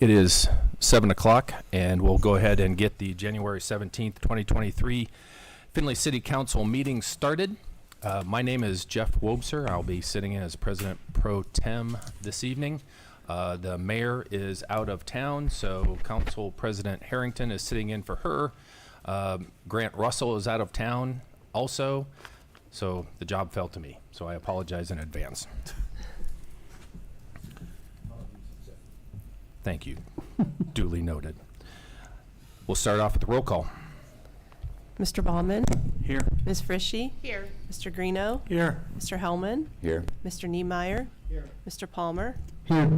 It is 7 o'clock, and we'll go ahead and get the January 17th, 2023 Findlay City Council meeting started. My name is Jeff Wobser. I'll be sitting in as President Pro Tem this evening. The mayor is out of town, so Council President Harrington is sitting in for her. Grant Russell is out of town also, so the job fell to me. So I apologize in advance. Thank you. Duly noted. We'll start off with the roll call. Mr. Ballman? Here. Ms. Frischi? Here. Mr. Greeno? Here. Mr. Hellman? Here. Mr. Niemeyer? Here. Mr. Palmer? Here.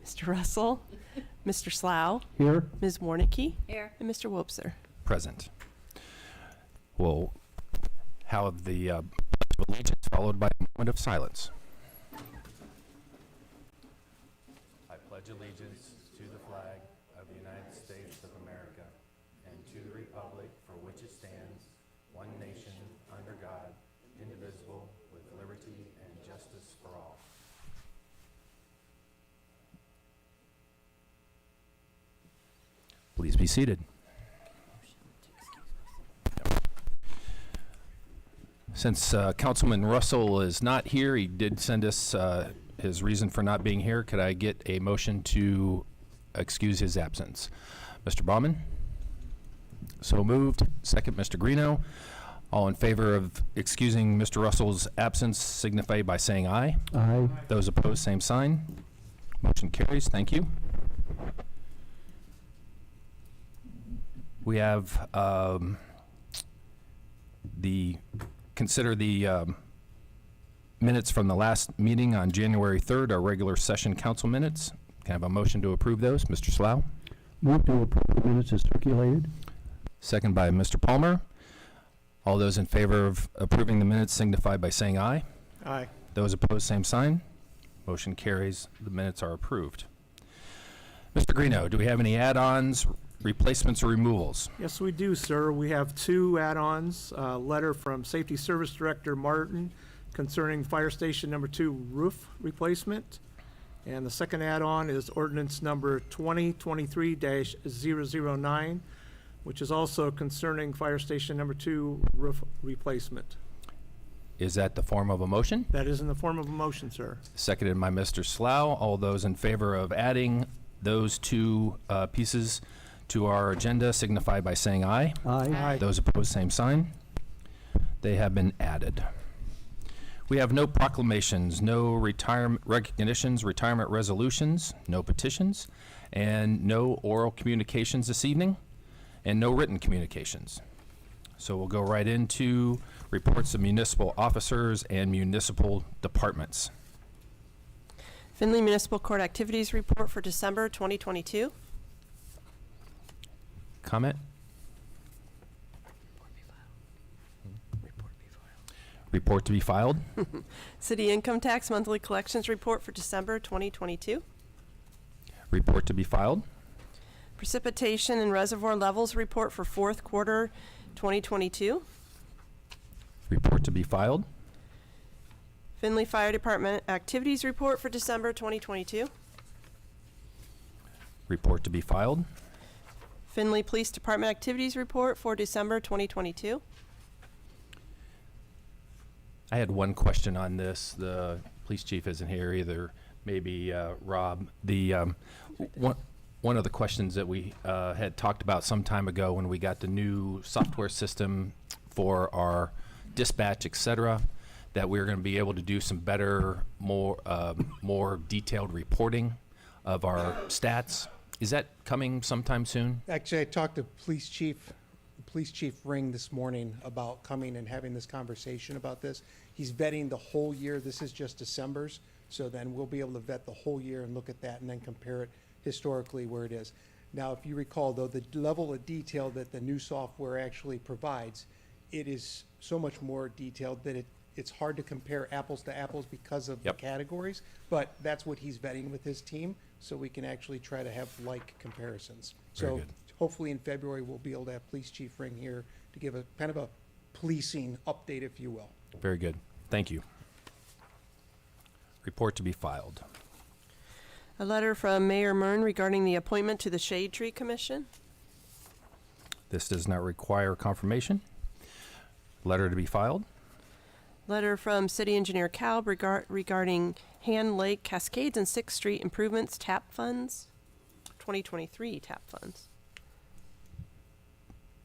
Mr. Russell? Mr. Slough? Here. Ms. Warnicki? Here. And Mr. Wobser. Present. We'll have the Pledge of Allegiance followed by a moment of silence. I pledge allegiance to the flag of the United States of America and to the republic for which it stands, one nation, under God, indivisible, with liberty and justice for all. Please be seated. Since Councilman Russell is not here, he did send us his reason for not being here. Could I get a motion to excuse his absence? Mr. Baumann? So moved. Second, Mr. Greeno. All in favor of excusing Mr. Russell's absence signify by saying aye. Aye. Those opposed, same sign. Motion carries. Thank you. We have consider the minutes from the last meeting on January 3rd, our regular session council minutes. Can I have a motion to approve those? Mr. Slough? Move to approve the minutes as circulated. Second by Mr. Palmer. All those in favor of approving the minutes signify by saying aye. Aye. Those opposed, same sign. Motion carries. The minutes are approved. Mr. Greeno, do we have any add-ons, replacements, or removals? Yes, we do, sir. We have two add-ons. A letter from Safety Service Director Martin concerning Fire Station Number 2 roof replacement. And the second add-on is ordinance number 2023-009, which is also concerning Fire Station Number 2 roof replacement. Is that the form of a motion? That is in the form of a motion, sir. Seconded by Mr. Slough. All those in favor of adding those two pieces to our agenda signify by saying aye. Aye. Those opposed, same sign. They have been added. We have no proclamations, no retirement recognitions, retirement resolutions, no petitions, and no oral communications this evening, and no written communications. So we'll go right into reports of municipal officers and municipal departments. Findlay Municipal Court Activities Report for December 2022. Comment? Report to be filed. City Income Tax Monthly Collections Report for December 2022. Report to be filed. Precipitation and Reservoir Levels Report for fourth quarter 2022. Report to be filed. Findlay Fire Department Activities Report for December 2022. Report to be filed. Findlay Police Department Activities Report for December 2022. I had one question on this. The police chief isn't here either. Maybe Rob. The one of the questions that we had talked about some time ago when we got the new software system for our dispatch, et cetera, that we were going to be able to do some better, more detailed reporting of our stats. Is that coming sometime soon? Actually, I talked to Police Chief Ring this morning about coming and having this conversation about this. He's vetting the whole year. This is just December's, so then we'll be able to vet the whole year and look at that and then compare it historically where it is. Now, if you recall, though, the level of detail that the new software actually provides, it is so much more detailed that it's hard to compare apples to apples because of the categories, but that's what he's vetting with his team, so we can actually try to have like comparisons. Very So good. hopefully in February, we'll be able to have Police Chief Ring here to give a kind of a policing update, if you will. Very good. Thank you. Report to be filed. A letter from Mayor Mern regarding the appointment to the Shade Tree Commission. This does not require confirmation. Letter to be filed. Letter from City Engineer Kalb regarding Hand Lake Cascades and 6th Street improvements TAP funds, 2023 TAP funds.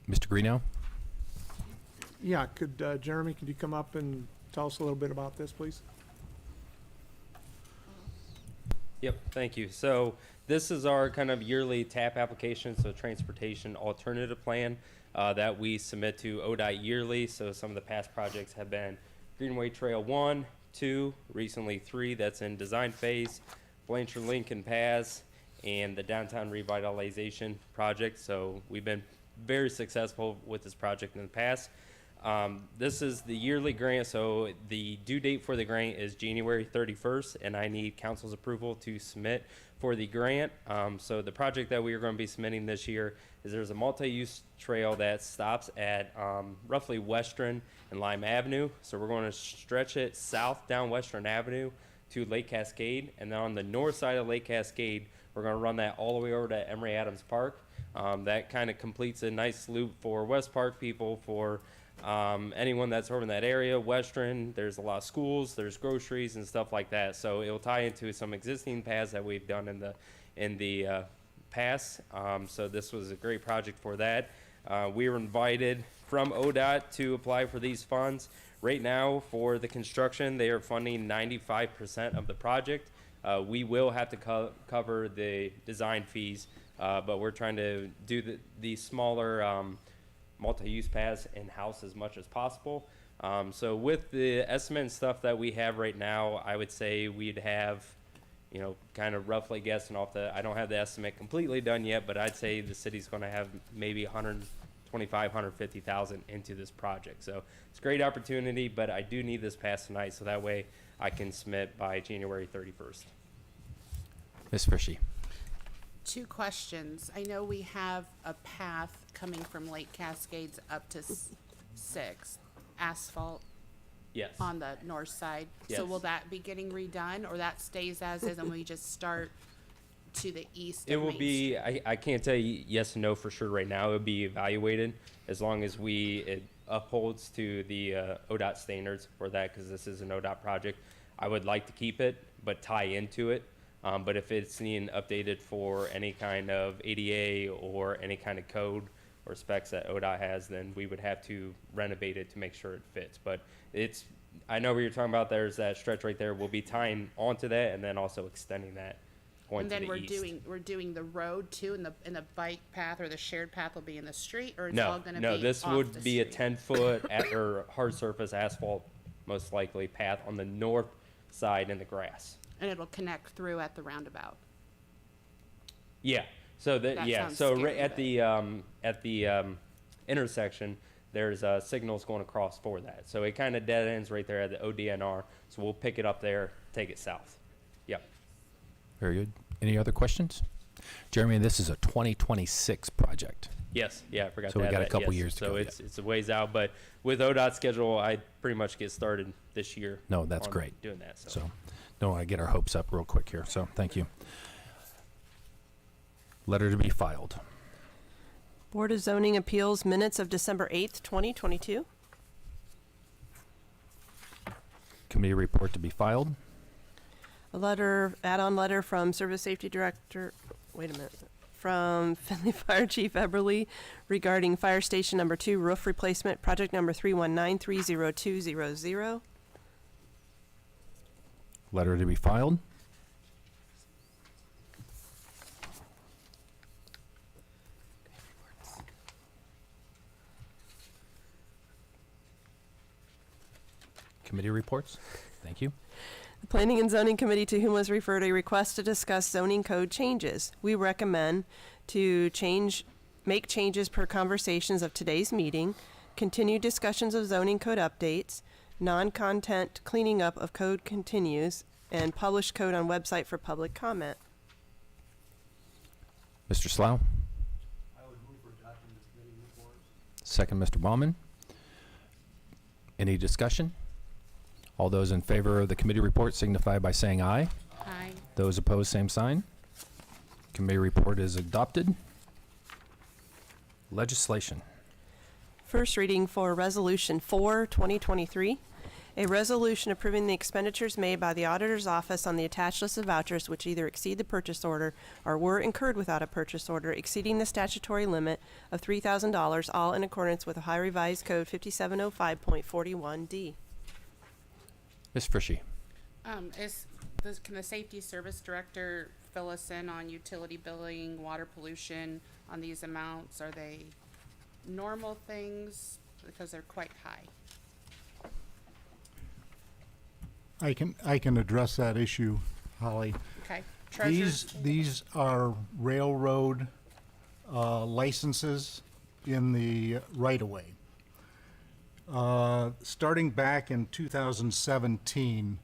Mr. Greeno? Yeah, Jeremy, could you come up and tell us a little bit about this, please? Yep, thank you. So this is our kind of yearly TAP application, so Transportation Alternative Plan, that we submit to ODOT yearly. So some of the past projects have been Greenway Trail 1, 2, recently 3, that's in design phase, Blanchard Lincoln Pass, and the Downtown Revitalization Project. So we've been very successful with this project in the past. This is the yearly grant, so the due date for the grant is January 31st, and I need council's approval to submit for the grant. So the project that we are going to be submitting this year is there's a multi-use trail that stops at roughly Western and Lime Avenue. So we're going to stretch it south down Western Avenue to Lake Cascade, and then on the north side of Lake Cascade, we're going to run that all the way over to Emory Adams Park. That kind of completes a nice loop for West Park people, for anyone that's over in that area. Western, there's a lot of schools, there's groceries and stuff like that. So it'll tie into some existing paths that we've done in the past. So this was a great project for that. We were invited from ODOT to apply for these funds. Right now, for the construction, they are funding 95% of the project. We will have to cover the design fees, but we're trying to do the smaller multi-use paths in-house as much as possible. So with the estimate and stuff that we have right now, I would say we'd have, kind of roughly guessing off I don't have the estimate completely done yet, but I'd say the city's going to have maybe 125, 150,000 into this project. So it's a great opportunity, but I do need this passed tonight, so that way I can submit by January 31st. Ms. Frishy? 2 questions. I know we have a path coming from Lake Cascades up to 6 asphalt Yes. on the north side. Yes. So will that be getting redone, or that stays as is and we just start to the east It of will Main be, Street? I can't tell you yes and no for sure right now. It will be evaluated as long as it upholds to the ODOT standards for that, because this is an ODOT project. I would like to keep it, but tie into it. But if it's needing updated for any kind of ADA or any kind of code or specs that ODOT has, then we would have to renovate it to make sure it fits. But I know what you're talking about. There's that stretch right there. We'll be tying onto that and then also extending that point And to then the east. we're doing the road too, and the bike path or the shared path will be in the street, or it's No, all gonna be no, this off would the be a street? 10-foot or hard surface asphalt, most likely, path on the north side in the grass. And it'll connect through at the roundabout. Yeah. So That sounds So scary, at the intersection, there's signals going across for that. So it kind of dead ends right there at the ODNR. So we'll pick it up there, take it south. Yep. Very good. Any other questions? Jeremy, this is a 2026 project. Yes. Yeah. I forgot. So to we add got a that, couple yes. years to so go it's a ways out, but with ODOT schedule, I pretty much get started this year. No, that's on great. Doing that. So don't want to get our hopes up real quick here. So thank you. Letter to be filed. Board of Zoning Appeals minutes of December 8th, 2022. Committee report to be filed. A letter, add-on letter from Service Safety Director, from Findlay Fire Chief Eberly regarding Fire Station Number 2 roof replacement, project number 319-30200. Letter to be filed. Committee reports. Thank you. The Planning and Zoning Committee, to whom was referred a request to discuss zoning code changes. We recommend to make changes per conversations of today's meeting, continue discussions of zoning code updates, non-content cleaning up of code continues, and publish code on website for public comment. Mr. Slough? I would move for adopting the committee reports. Second, Mr. Baumann. Any discussion? All those in favor of the committee report signify by saying aye. Aye. Those opposed, same sign. Committee report is adopted. Legislation. First reading for Resolution 4, 2023. A resolution approving the expenditures made by the Auditor's Office on the attached list of vouchers which either exceed the purchase order or were incurred without a purchase order exceeding the statutory limit of $3,000, all in accordance with Ohio Revised Code 5705.41D. Ms. Frishy. Can the Safety Service Director fill us in on utility billing, water pollution on these amounts? Are they normal things? Because they're quite high. I can address that issue, Holly. Okay. Treasurer? These are railroad licenses in the right-of-way. Starting back in 2017,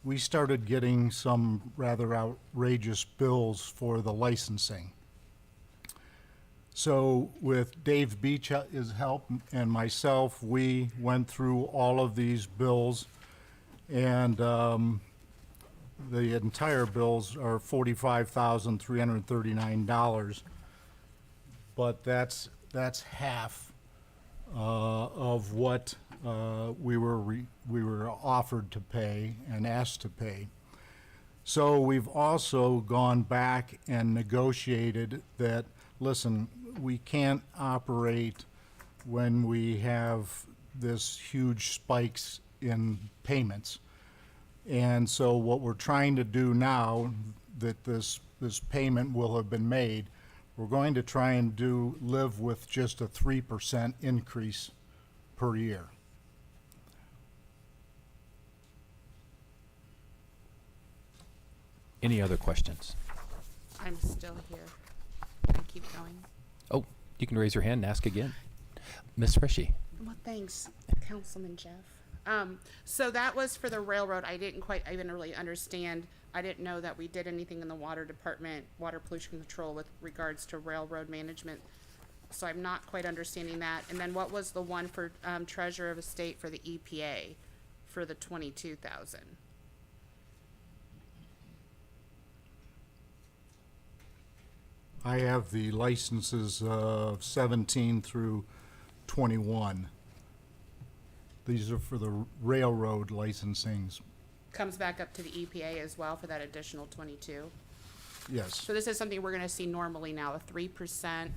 we started getting some rather outrageous bills for the licensing. So with Dave Beach's help and myself, we went through all of these bills, and the entire bills are $45,339, but that's half of what we were offered to pay and asked to pay. So we've also gone back and negotiated that, listen, we can't operate when we have this huge spikes in payments. And so what we're trying to do now that this payment will have been made, we're going to try and live with just a 3% increase per year. Any other questions? I'm still here. Can I keep going? Oh, you can raise your hand and ask again. Ms. Frishy. Well, thanks, Councilman Jeff. So that was for the railroad. I didn't quite even really understand. I didn't know that we did anything in the water department, water pollution control with regards to railroad management. So I'm not quite understanding that. And then what was the one for treasurer of estate for the EPA for the 22,000? I have the licenses of 17 through 21. These are for the railroad licensings. Comes back up to the EPA as well for that additional 22. Yes, So this is something we're gonna see normally now, a 3%.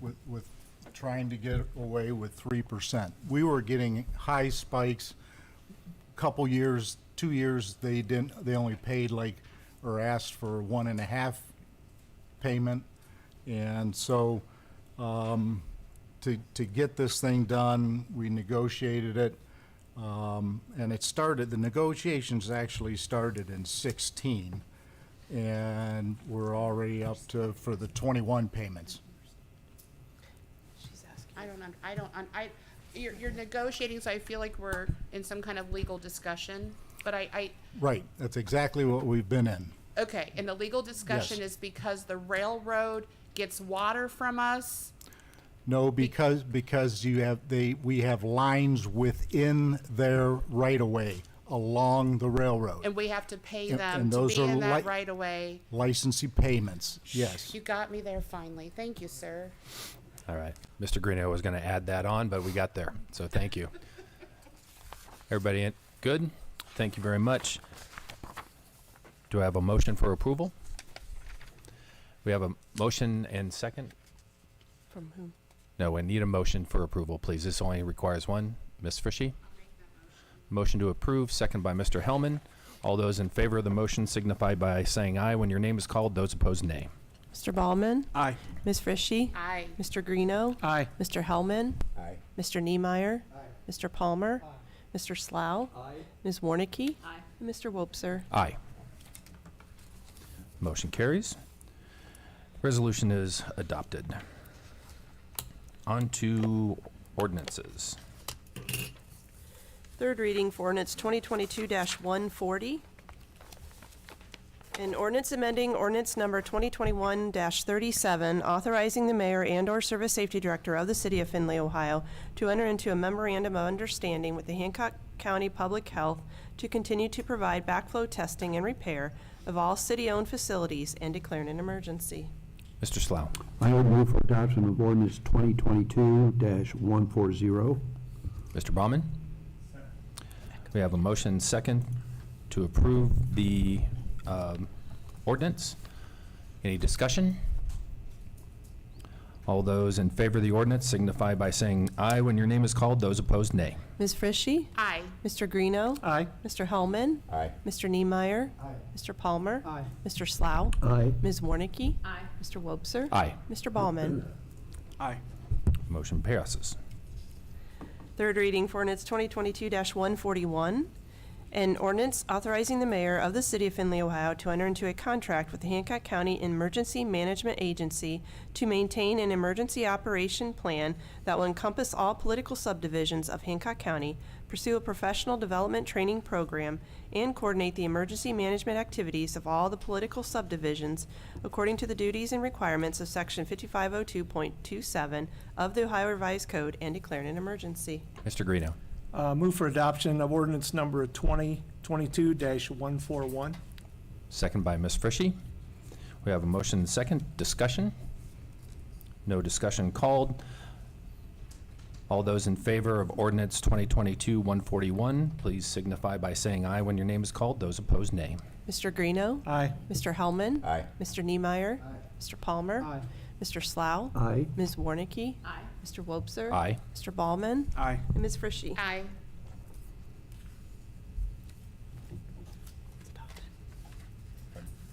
with trying to get away with 3%. We were getting high spikes. Couple years, 2 years, they only paid or asked for 1.5 payment. And so, to get this thing done, we negotiated it. And the negotiations actually started in 16. And we're already up for the 21 payments. You're negotiating, so I feel like we're in some kind of legal discussion, but Right, that's exactly what we've been in. okay, and the legal discussion Yes. is because the railroad gets water from us? No, because we have lines within their right-of-way along the railroad. And we have to pay And- them and to those be are in that li- right of way. Licensee payments, yes. You got me there finally. Thank you, sir. All right. Mr. Greeno was going to add that on, but we got there. So thank you. Everybody good? Thank you very much. Do I have a motion for approval? We have a motion and second. From whom? No, we need a motion for approval, please. This only requires one. Ms. Frishy? Motion to approve, second by Mr. Hellman. All those in favor of the motion signify by saying aye. When your name is called, those opposed, nay. Mr. Ballman? Aye. Ms. Frishy? Aye. Mr. Greeno? Aye. Mr. Hellman? Aye. Mr. Niemeyer? Mr. Palmer? Mr. Slough? Aye. Ms. Warnicki? And Mr. Wobser? Aye. Motion carries. Resolution is adopted. On to ordinances. Third reading for ordinance 2022-140. An ordinance amending ordinance number 2021-37, authorizing the mayor and/or service safety director of the city of Findlay, Ohio, to enter into a memorandum of understanding with the Hancock County Public Health to continue to provide backflow testing and repair of all city-owned facilities and declaring an emergency. Mr. Slough. I would move for adoption of ordinance 2022-140. Mr. Baumann. We have a motion second to approve the ordinance. Any discussion? All those in favor of the ordinance signify by saying aye when your name is called. Those opposed, nay. Ms. Frishy? Aye. Mr. Greeno? Aye. Mr. Hellman? Aye. Mr. Niemeyer? Aye. Mr. Palmer? Aye. Mr. Slough? Aye. Ms. Warnicki? Aye. Mr. Wobser? Aye. Mr. Ballman? Aye. Motion passes. Third reading for ordinance 2022-141, an ordinance authorizing the mayor of the city of Findlay, Ohio to enter into a contract with the Hancock County Emergency Management Agency to maintain an emergency operation plan that will encompass all political subdivisions of Hancock County, pursue a professional development training program, and coordinate the emergency management activities of all the political subdivisions according to the duties and requirements of Section 5502.27 of the Ohio Revised Code and declaring an emergency. Mr. Greeno. Move for adoption of ordinance number 2022-141. Second by Ms. Frishy. We have a motion second. Discussion? No discussion called. All those in favor of ordinance 2022-141, please signify by saying aye when your name is called. Those opposed, nay. Mr. Greeno? Aye. Mr. Hellman? Aye. Mr. Niemeyer? Aye. Mr. Palmer? Aye. Mr. Slough? Aye. Ms. Warnicki? Aye. Mr. Wobser? Aye. Mr. Ballman? Aye. And Ms. Frishy? Aye. It's adopted.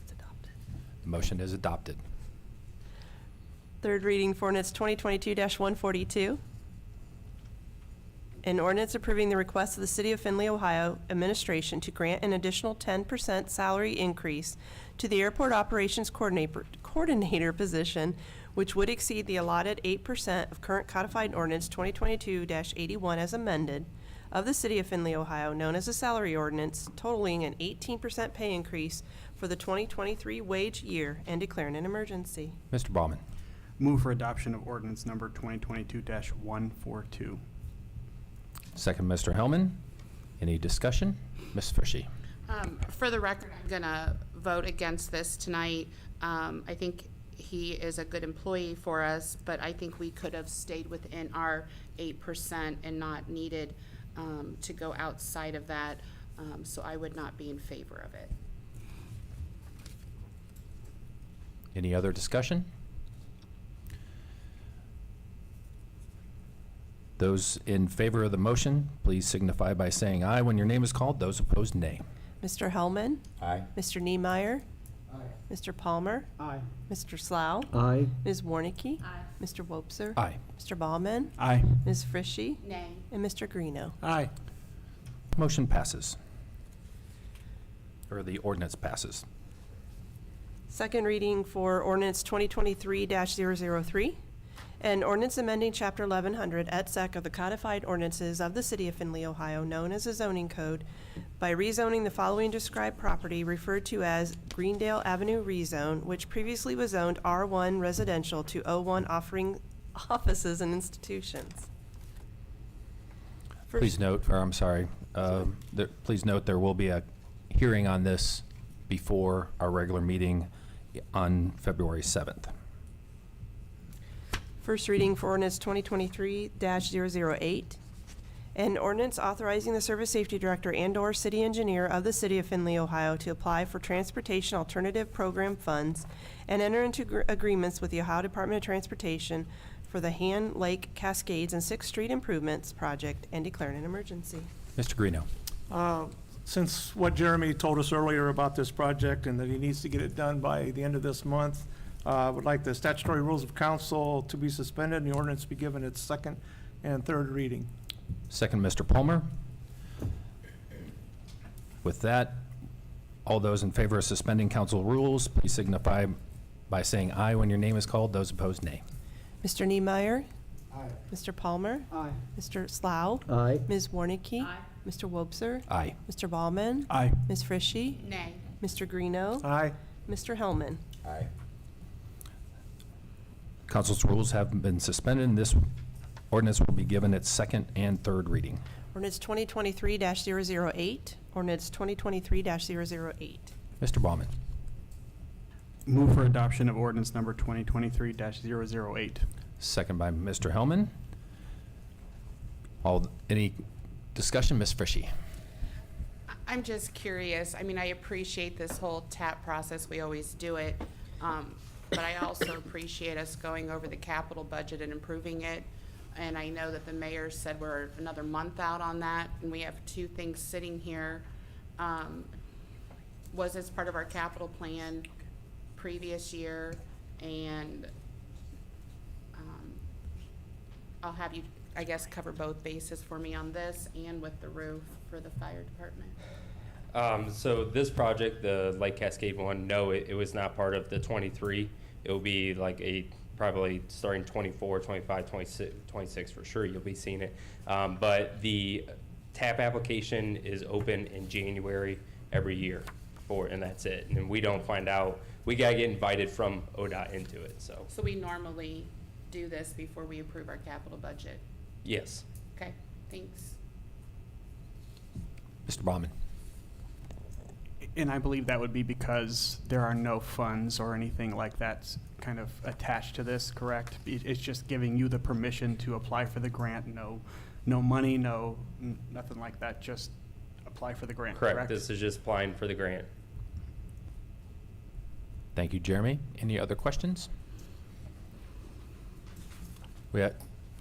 It's adopted. The motion is adopted. Third reading for ordinance 2022-142. An ordinance approving the request of the City of Findlay, Ohio administration to grant an additional 10% salary increase to the airport operations coordinator position, which would exceed the allotted 8% of current codified ordinance 2022-81 as amended of the City of Findlay, Ohio, known as a salary ordinance, totaling an 18% pay increase for the 2023 wage year and declaring an emergency. Mr. Baumann. Move for adoption of ordinance number 2022-142. Second, Mr. Hellman. Any discussion? Ms. Frishy. For the record, I'm gonna vote against this tonight. I think he is a good employee for us, but I think we could have stayed within our 8% and not needed to go outside of that. So I would not be in favor of it. Any other discussion? Those in favor of the motion, please signify by saying aye when your name is called. Those opposed, nay. Mr. Hellman? Aye. Mr. Niemeyer? Aye. Mr. Palmer? Aye. Mr. Slough? Aye. Ms. Warnicki? Aye. Mr. Wobser? Aye. Mr. Ballman? Aye. Ms. Frishy? Nay. And Mr. Greeno. Aye. Motion passes. Or the ordinance passes. Second reading for ordinance 2023-003. An ordinance amending Chapter 1100 et sec of the codified ordinances of the City of Findlay, Ohio, known as a zoning code, by rezoning the following described property referred to as Greendale Avenue rezone, which previously was zoned R1 residential to O1 offering offices and institutions. First- Please note, or I'm sorry, please note there will be a hearing on this before our regular meeting on February 7th. First reading for ordinance 2023-008. An ordinance authorizing the Service Safety Director and/or City Engineer of the City of Findlay, Ohio to apply for Transportation Alternative Program funds and enter into agreements with the Ohio Department of Transportation for the Han Lake Cascades and 6th Street Improvements Project and declaring an emergency. Mr. Greeno. Since what Jeremy told us earlier about this project and that he needs to get it done by the end of this month, I would like the statutory rules of council to be suspended and the ordinance be given its second and third reading. Second, Mr. Palmer. With that, all those in favor of suspending council rules, please signify by saying aye when your name is called. Those opposed, nay. Mr. Niemeyer. Aye. Mr. Palmer. Aye. Mr. Slough. Aye. Ms. Warnicki. Aye. Mr. Wobser. Aye. Mr. Ballman. Aye. Ms. Frishy. Nay. Mr. Greeno. Aye. Mr. Hellman. Aye. Council's rules have been suspended, and this ordinance will be given its second and third reading. Ordinance 2023-008. Ordinance 2023-008. Mr. Baumann. Move for adoption of ordinance number 2023-008. Second by Mr. Hellman. Any discussion, Ms. Frishy? I'm just curious. I mean, I appreciate this whole TAP process. We always do it. But I also appreciate us going over the capital budget and improving it. And I know that the mayor said we're another month out on that, and we have two things sitting here. Was this part of our capital plan previous year? And I'll have you, I guess, cover both bases for me on this and with the roof for the fire department. So this project, the Lake Cascade one, no, it was not part of the 23. It will be like probably starting 24, 25, 26 for sure. You'll be seeing it. But the TAP application is open in January every year and that's it. And we don't find out, we gotta get invited from ODOT into it, so. So we normally do this before we approve our capital budget. Yes. Okay, thanks. Mr. Baumann? And I believe that would be because there are no funds or anything like that kind of attached to this, correct? It's just giving you the permission to apply for the grant, no money, nothing like that, just apply for the grant, correct? Correct. This is just applying for the grant. Thank you, Jeremy. Any other questions? I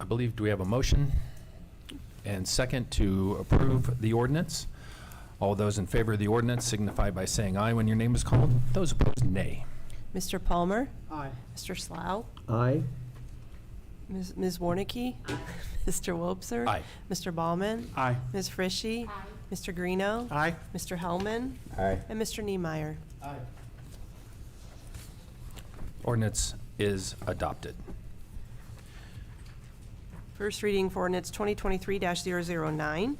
believe, do we have a motion and second to approve the ordinance? All those in favor of the ordinance signify by saying aye when your name is called. Those opposed, nay. Mr. Palmer? Aye. Mr. Slough? Aye. Ms. Warnicki? Mr. Wobser? Aye. Mr. Baumann? Aye. Ms. Frishy? Aye. Mr. Greeno? Aye. Mr. Hellman? Aye. And Mr. Niemeyer. Aye. Ordinance is adopted. First reading for ordinance 2023-009.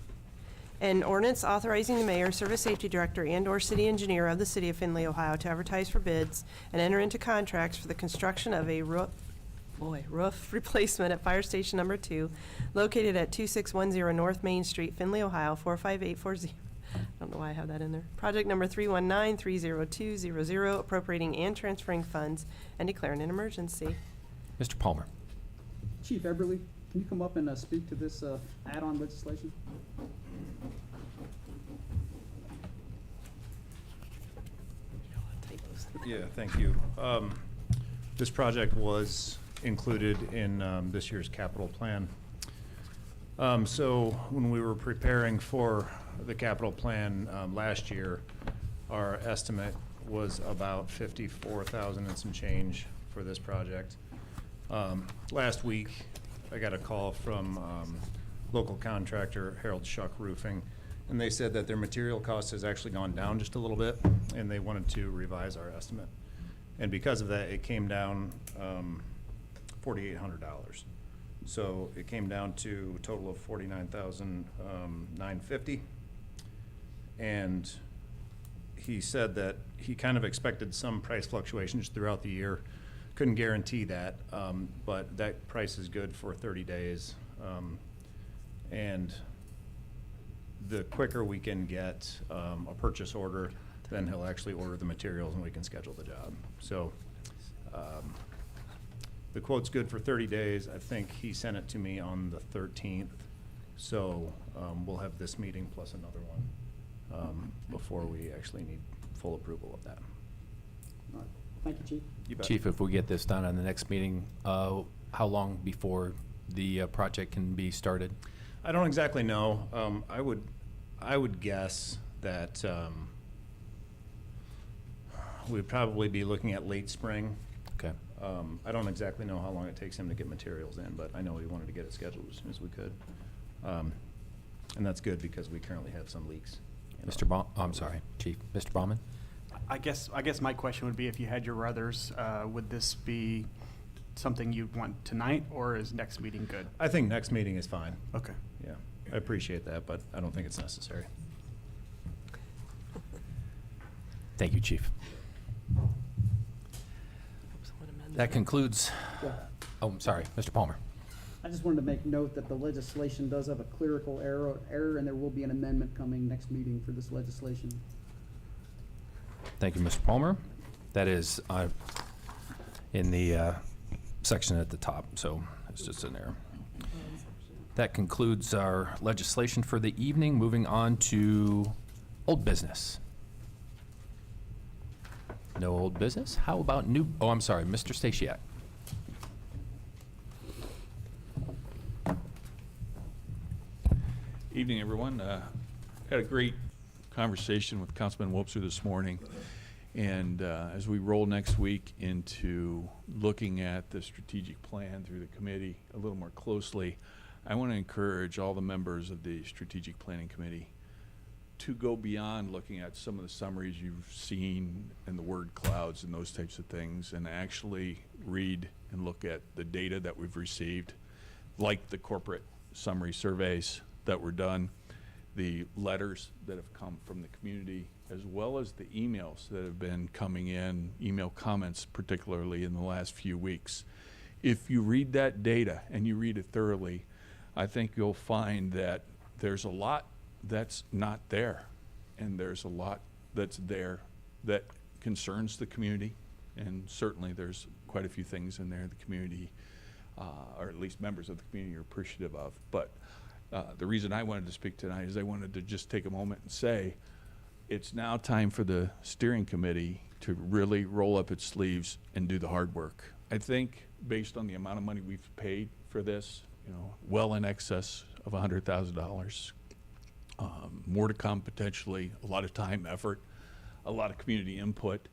An ordinance authorizing the mayor, service safety director, and/or city engineer of the city of Findlay, Ohio, to advertise for bids and enter into contracts for the construction of a roof replacement at Fire Station Number 2, located at 2610 North Main Street, Findlay, Ohio, 45840. I don't know why I have that in there. Project number 319-30200, appropriating and transferring funds and declaring an emergency. Mr. Palmer? Chief Eberly, can you come up and speak to this add-on legislation? Yeah, thank you. This project was included in this year's capital plan. So when we were preparing for the capital plan last year, our estimate was about 54,000 and some change for this project. Last week, I got a call from local contractor Harold Shuck Roofing, and they said that their material cost has actually gone down just a little bit, and they wanted to revise our estimate. And because of that, it came down $4,800. So it came down to a total of $49,950. And he said that he kind of expected some price fluctuations throughout the year. Couldn't guarantee that, but that price is good for 30 days. And the quicker we can get a purchase order, then he'll actually order the materials and we can schedule the job. So the quote's good for 30 days. I think he sent it to me on the 13th. So we'll have this meeting plus another one before we actually need full approval of that. All right. Thank you, Chief. You bet. Chief, if we get this done on the next meeting, how long before the project can be started? I don't exactly know. I would guess that we'd probably be looking at late spring. Okay. I don't exactly know how long it takes him to get materials in, but I know he wanted to get it scheduled as soon as we could. And that's good because we currently have some leaks. I'm sorry, Chief. Mr. Baumann? I guess my question would be, if you had your ruthers, would this be something you'd want tonight, or is next meeting good? I think next meeting is fine. Okay. Yeah, I appreciate that, but I don't think it's necessary. Thank you, Chief. That concludes, Yeah. oh, I'm sorry, Mr. Palmer. I just wanted to make note that the legislation does have a clerical error, and there will be an amendment coming next meeting for this legislation. Thank you, Mr. Palmer. That is in the section at the top, so it's just in there. That concludes our legislation for the evening. Moving on to old business. No old business? How about new, oh, I'm sorry, Mr. Stasiak. Evening, everyone. Had a great conversation with Councilman Wobser this morning. And as we roll next week into looking at the strategic plan through the committee a little more closely, I want to encourage all the members of the Strategic Planning Committee to go beyond looking at some of the summaries you've seen and the word clouds and those types of things, and actually read and look at the data that we've received, like the corporate summary surveys that were done, the letters that have come from the community, as well as the emails that have been coming in, email comments particularly in the last few weeks. If you read that data and you read it thoroughly, I think you'll find that there's a lot that's not there, and there's a lot that's there that concerns the community, and certainly there's quite a few things in there the community, or at least members of the community, are appreciative of. But the reason I wanted to speak tonight is I wanted to just take a moment and say it's now time for the steering committee to really roll up its sleeves and do the hard work. I think based on the amount of money we've paid for this, you know, well in excess of $100,000, more to come potentially, a lot of time, effort, a lot of community input.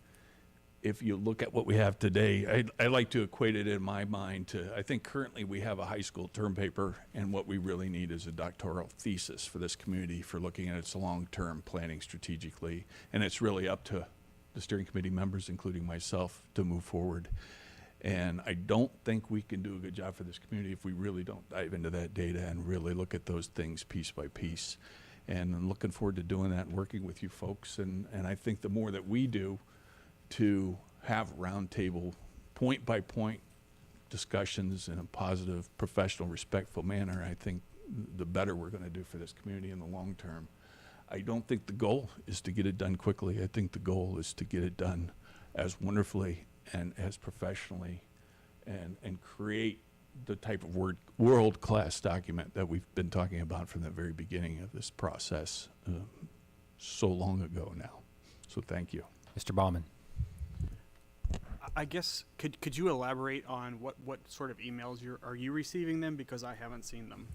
If you look at what we have today, I like to equate it in my mind to, I think currently we have a high school term paper, and what we really need is a doctoral thesis for this community for looking at its long-term planning strategically. And it's really up to the steering committee members, including myself, to move forward. And I don't think we can do a good job for this community if we really don't dive into that data and really look at those things piece by piece. And I'm looking forward to doing that and working with you folks. And I think the more that we do to have roundtable, point by point discussions in a positive, professional, respectful manner, I think the better we're going to do for this community in the long term. I don't think the goal is to get it done quickly. I think the goal is to get it done as wonderfully and as professionally and create the type of world-class document that we've been talking about from the very beginning of this process so long ago now. So thank you. Mr. Baumann. I guess, could you elaborate on what sort of emails are you receiving them? Because I haven't seen them.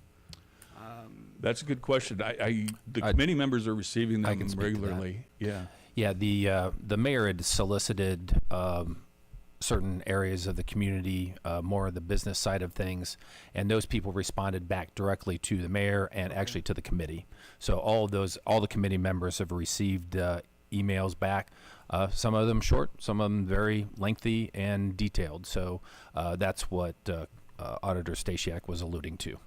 That's a good question. The committee members are receiving them regularly. Yeah. Yeah, the mayor had solicited certain areas of the community, more of the business side of things, and those people responded back directly to the mayor and actually to the committee. So all the committee members have received emails back. Some of them short, some of them very lengthy and detailed. So that's what Auditor Stasiak was alluding to.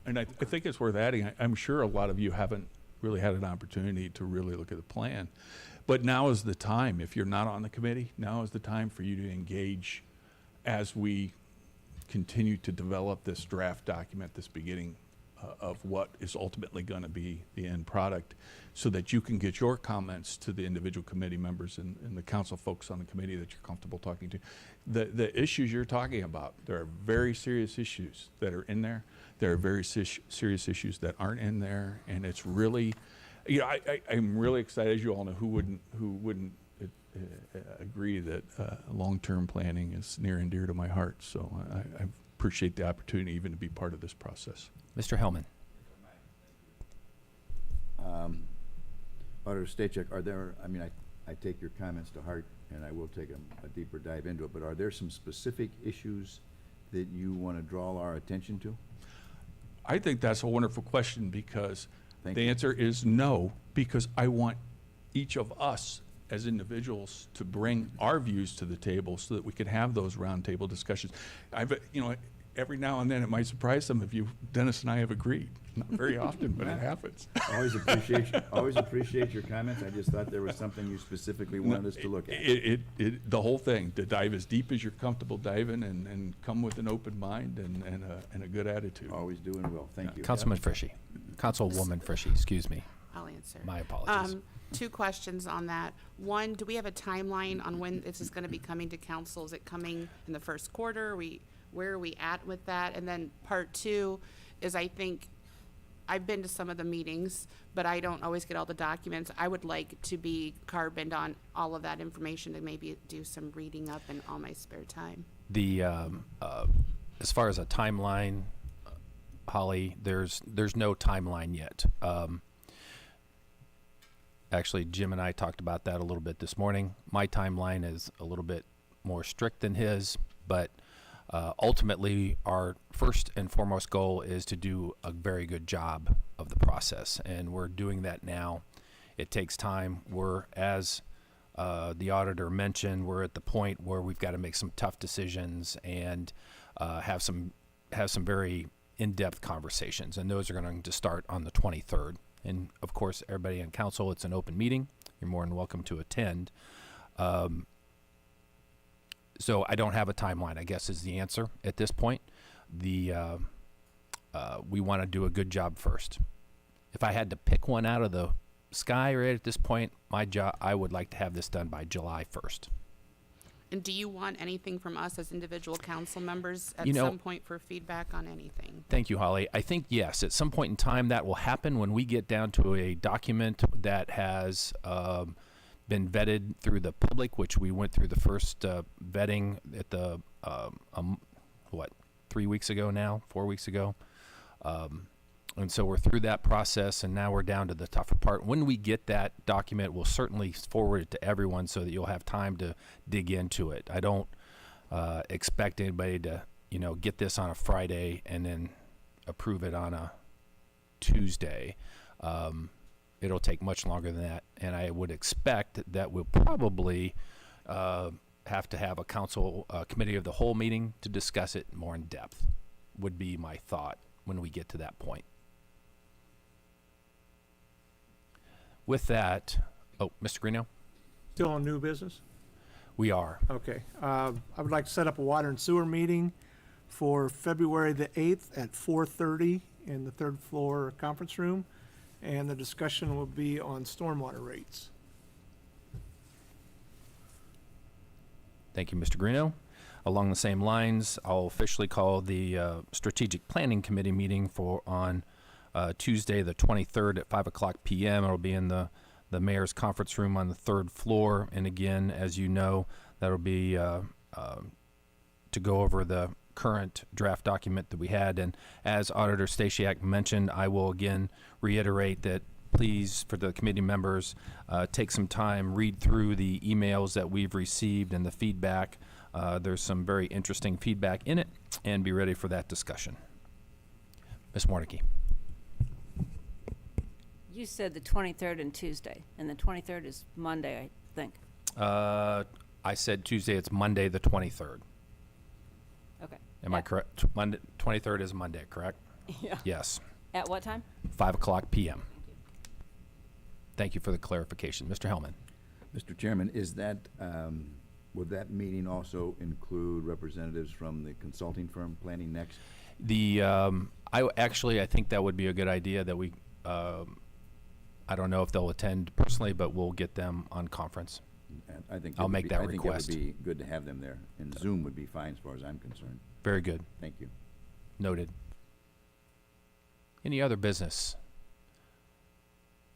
And I think it's worth adding, I'm sure a lot of you haven't really had an opportunity to really look at the plan. But now is the time. If you're not on the committee, now is the time for you to engage as we continue to develop this draft document, this beginning of what is ultimately going to be the end product, so that you can get your comments to the individual committee members and the council folks on the committee that you're comfortable talking to. The issues you're talking about, there are very serious issues that are in there. There are very serious issues that aren't in there, and it's really, you know, I'm really excited. As you all know, who wouldn't agree that long-term planning is near and dear to my heart. So I appreciate the opportunity even to be part of this process. Mr. Hellman. Auditor Stasiak, are there, I mean, I take your comments to heart, and I will take a deeper dive into it, but are there some specific issues that you want to draw our attention to? I think that's a wonderful question, because the answer is no, because I want each of us as individuals to bring our views to the table so that we can have those roundtable discussions. You know, every now and then it might surprise some of you, Dennis and I have agreed. Not very often, but it happens. Always appreciate your comments. I just thought there was something you specifically wanted us to look at. The whole thing, to dive as deep as you're comfortable diving and come with an open mind and a good attitude. Always doing well. Thank you. Councilman Frischie. Councilwoman Frischie, excuse me. I'll answer. My apologies. 2 questions on that. One, do we have a timeline on when this is going to be coming to council? Is it coming in the first quarter? Where are we at with that? And then part 2 is, I think, I've been to some of the meetings, but I don't always get all the documents. I would like to be carboned on all of that information to maybe do some reading up in all my spare time. The as far as a timeline, Holly, there's no timeline yet. Actually, Jim and I talked about that a little bit this morning. My timeline is a little bit more strict than his, but ultimately, our first and foremost goal is to do a very good job of the process, and we're doing that now. It takes time. We're, as the auditor mentioned, we're at the point where we've got to make some tough decisions and have some very in-depth conversations, and those are going to start on the 23rd. And of course, everybody in council, it's an open meeting. You're more than welcome to attend. So I don't have a timeline, I guess, is the answer at this point. We want to do a good job first. If I had to pick one out of the sky right at this point, I would like to have this done by July 1st. And do you want anything from us as individual council members at You know- some point for feedback on anything? Thank you, Holly. I think, yes, at some point in time that will happen when we get down to a document that has been vetted through the public, which we went through the first vetting at the, 3 weeks ago now, 4 weeks ago. And so we're through that process, and now we're down to the tougher part. When we get that document, we'll certainly forward it to everyone so that you'll have time to dig into it. I don't expect anybody to, get this on a Friday and then approve it on a Tuesday. It'll take much longer than that, and I would expect that we'll probably have to have a council committee of the whole meeting to discuss it more in depth, would be my thought when we get to that point. With that, Mr. Greeno? Still on new business? We are. Okay. I would like to set up a water and sewer meeting for February the 8th at 4:30 in the 3rd floor conference room, and the discussion will be on stormwater rates. Thank you, Mr. Greeno. Along the same lines, I'll officially call the Strategic Planning Committee meeting on Tuesday, the 23rd at 5 o'clock p.m. It'll be in the mayor's conference room on the 3rd floor. And again, as you know, that'll be to go over the current draft document that we had. And as Auditor Stasiak mentioned, I will again reiterate that please, for the committee members, take some time, read through the emails that we've received and the feedback. There's some very interesting feedback in it, and be ready for that discussion. Ms. Warnicki. You said the 23rd and Tuesday, and the 23rd is Monday, I think. I said Tuesday, it's Monday the 23rd. Okay. Am I correct? Monday, 23rd is Monday, correct? Yeah. Yes. At what time? 5 o'clock p.m. Thank you for the clarification. Mr. Hellman. Mr. Chairman, is that, would that meeting also include representatives from the consulting firm Planning Next? I think that would be a good idea that we, I don't know if they'll attend personally, but we'll get them on conference. And I think I'll make that request. I think it would be good to have them there, and Zoom would be fine as far as I'm concerned. Very good. Thank you. Noted. Any other business?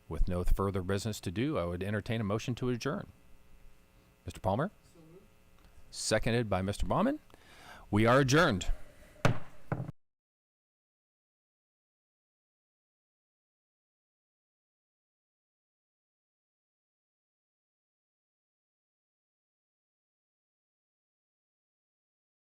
With no further business to do, I would entertain a motion to adjourn. Mr. Palmer? Seconded by Mr. Baumann. We are adjourned.